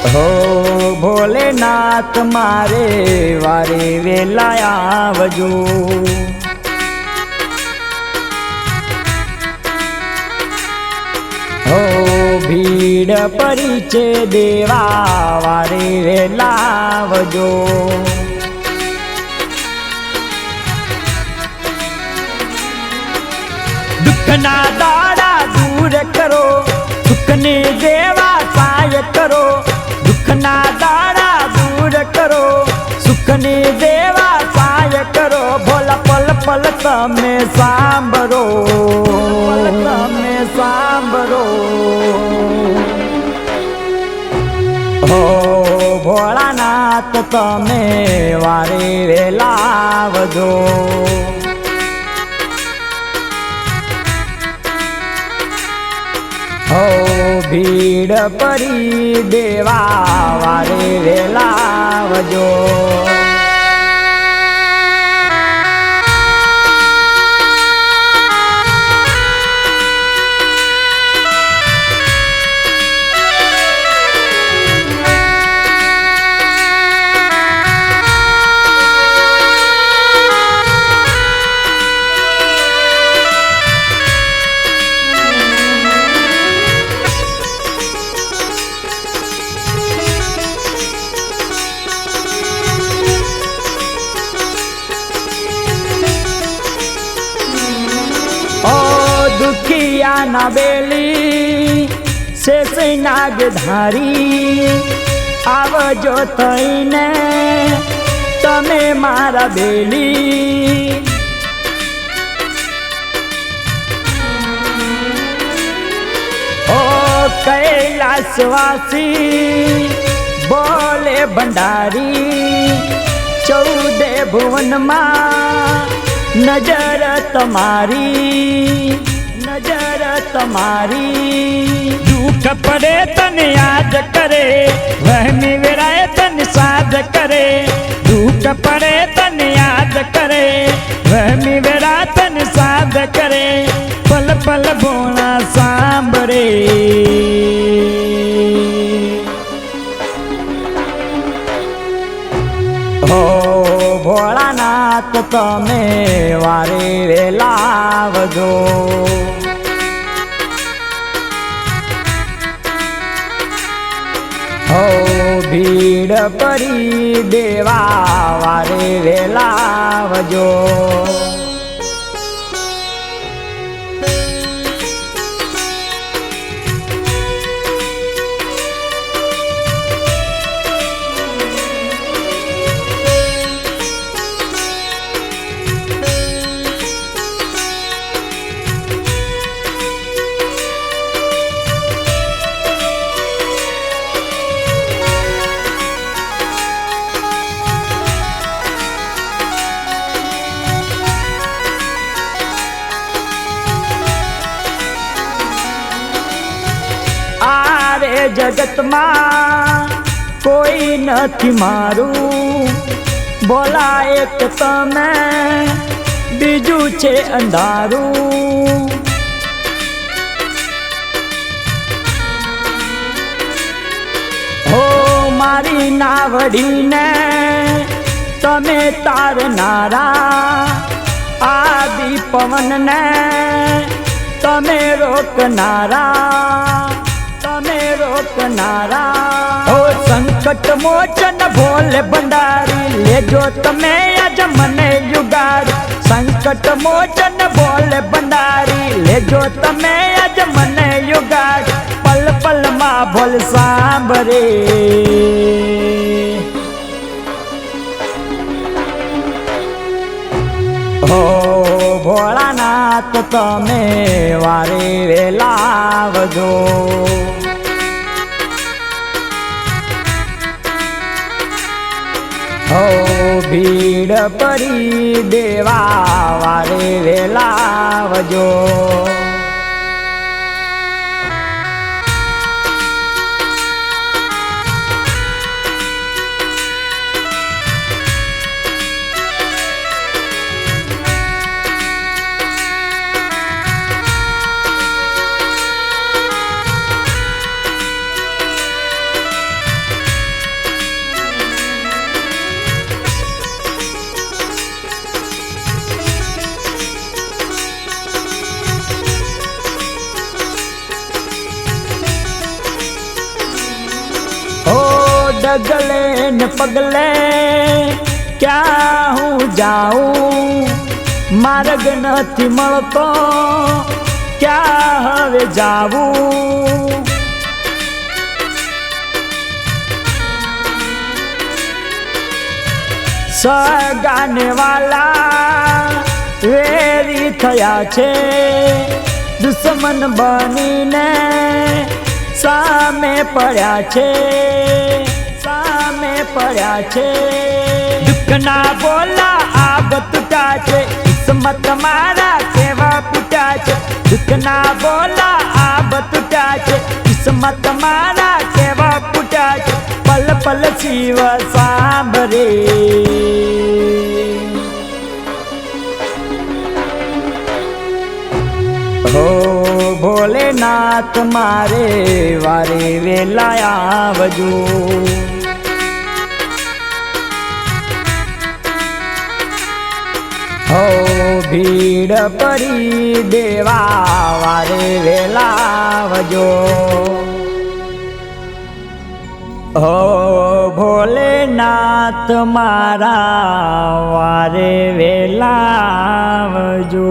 हो भोलेनाथ मारे वारे वेला आवजो। हो भीड़ पड़ी छे देवा वारे वेला आवजो। दुखना दाड़ा दूर करो, दुखने देवा सहाय करो। दुखना दाड़ा दूर करो, सुखने देवा सहाय करो। भोला पल पल तमे सांभरो, तमे सांभरो। हो भोलानाथ तमे वारे वेला आवजो। हो भीड़ पड़ी देवा वारे वेला आवजो। दुखिया ना बेली शेष नागधारी आवजो थईने तमे मारा बेली। ओ कैलाशवासी बोले भंडारी 14 भुवन मा नजर तमारी, नजर तमारी। दुख पड़े तन याद करे, वहमी विराए तन साध करे। दुख पड़े तन याद करे, वहमी विरा तन साध करे। पल पल भोला सांभरे। हो भोलानाथ तमे वारे वेला आवजो। हो भीड़ पड़ी देवा वारे वेला आवजो। जगत में कोई नहीं मारू, बोला एक तमे बीजू छे अंधारू। हो मारी नावड़ी ने तमे तार नारा, आदि पवन ने तमे रोकनारा, तमे रोकनारा। हो संकट मोचन भोले भंडारी, लेजो तमे आज मने युगारी। संकट मोचन भोले भंडारी, लेजो तमे आज मने युगारी। पल पल मा भोल सांभरे। हो भोलानाथ तमे वारे वेला आवजो। हो भीड़ पड़ी देवा वारे वेला आवजो। ડગલે ને પગલે ક્યાં હું જાઉં, માર્ગ નથી મળતો ક્યાં હવે જાવું. સગાને વાલા વેરી થયા છે, દુશ્મન બનીને સામે પડ્યા છે, સામે પડ્યા છે. દુઃખના બોલા આબ તૂટા છે, કિસ્મત મારા કેવા ફૂટ્યા છે. દુઃખના બોલા આબ તૂટા છે, કિસ્મત મારા કેવા ફૂટ્યા છે. પલ પલ શિવ સાંભરે, હો ભોલેનાથ મારે વારે વેલા આવજો. હો ભીડ પડી દેવા વારે વેલા આવજો. હો ભોલેનાથ મારા વારે વેલા આવજો.